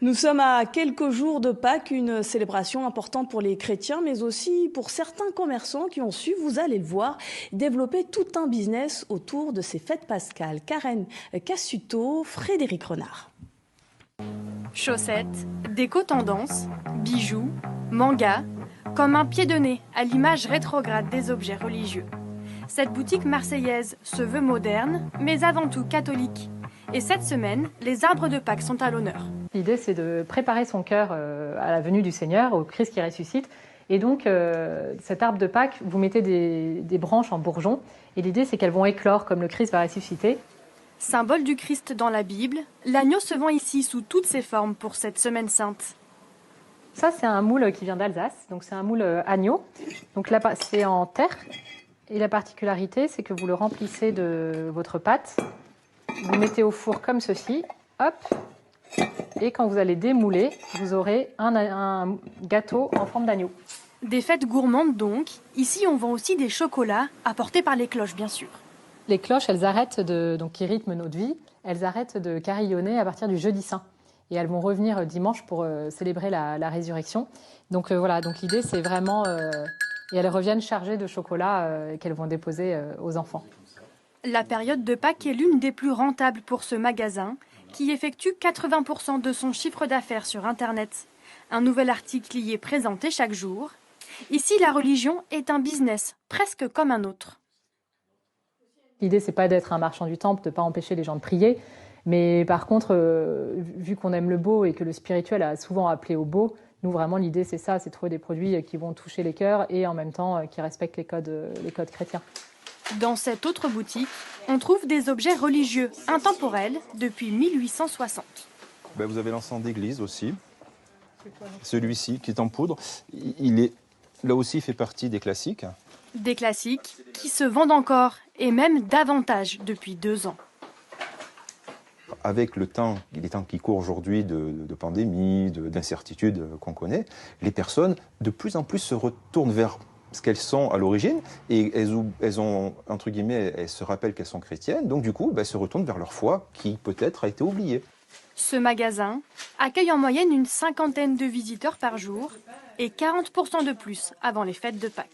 Nous sommes à quelques jours de Pâques, une célébration importante pour les chrétiens, mais aussi pour certains commerçants qui ont su, vous allez le voir, développer tout un business autour de ces fêtes pascales. Karen Cassuto, Frédéric Renard. Chaussettes, déco tendance, bijoux, mangas, comme un pied de nez à l'image rétrograde des objets religieux. Cette boutique marseillaise se veut moderne, mais avant tout catholique. Et cette semaine, les arbres de Pâques sont à l'honneur. L'idée, c'est de préparer son cœur à la venue du Seigneur, au Christ qui ressuscite. Et donc, cet arbre de Pâques, vous mettez des branches en bourgeon. Et l'idée, c'est qu'elles vont éclore comme le Christ va ressusciter. Symbole du Christ dans la Bible, l'agneau se vend ici sous toutes ses formes pour cette semaine sainte. Ça, c'est un moule qui vient d'Alsace. Donc, c'est un moule agneau. Donc là, c'est en terre. Et la particularité, c'est que vous le remplissez de votre pâte. Vous mettez au four comme ceci. Hop. Et quand vous allez démouler, vous aurez un gâteau en forme d'agneau. Des fêtes gourmandes donc. Ici, on vend aussi des chocolats, apportés par les cloches, bien sûr. Les cloches, elles arrêtent qui rythment notre vie, elles arrêtent de carillonner à partir du jeudi saint. Et elles vont revenir dimanche pour célébrer la résurrection. Donc voilà, donc l'idée c'est vraiment... et elles reviennent chargées de chocolat qu'elles vont déposer aux enfants. La période de Pâques est l'une des plus rentables pour ce magasin, qui effectue 80% de son chiffre d'affaires sur Internet. Un nouvel article y est présenté chaque jour. Ici, la religion est un business, presque comme un autre. L'idée, c'est pas d'être un marchand du temple, de ne pas empêcher les gens de prier. Mais par contre, vu qu'on aime le beau et que le spirituel a souvent appelé au beau, nous, vraiment, l'idée, c'est ça, c'est de trouver des produits qui vont toucher les cœurs et en même temps qui respectent les codes chrétiens. Dans cette autre boutique, on trouve des objets religieux intemporels depuis 1860. Vous avez l'encens d'église aussi. Celui-ci qui est en poudre, il est là aussi fait partie des classiques. Des classiques qui se vendent encore et même davantage depuis 2 ans. Avec les temps qui courent aujourd'hui de pandémie, d'incertitudes qu'on connaît, les personnes de plus en plus se retournent vers ce qu'elles sont à l'origine et elles ont, entre guillemets, elles se rappellent qu'elles sont chrétiennes, donc du coup, elles se retournent vers leur foi qui peut-être a été oubliée. Ce magasin accueille en moyenne une 50aine de visiteurs par jour et 40% de plus avant les fêtes de Pâques.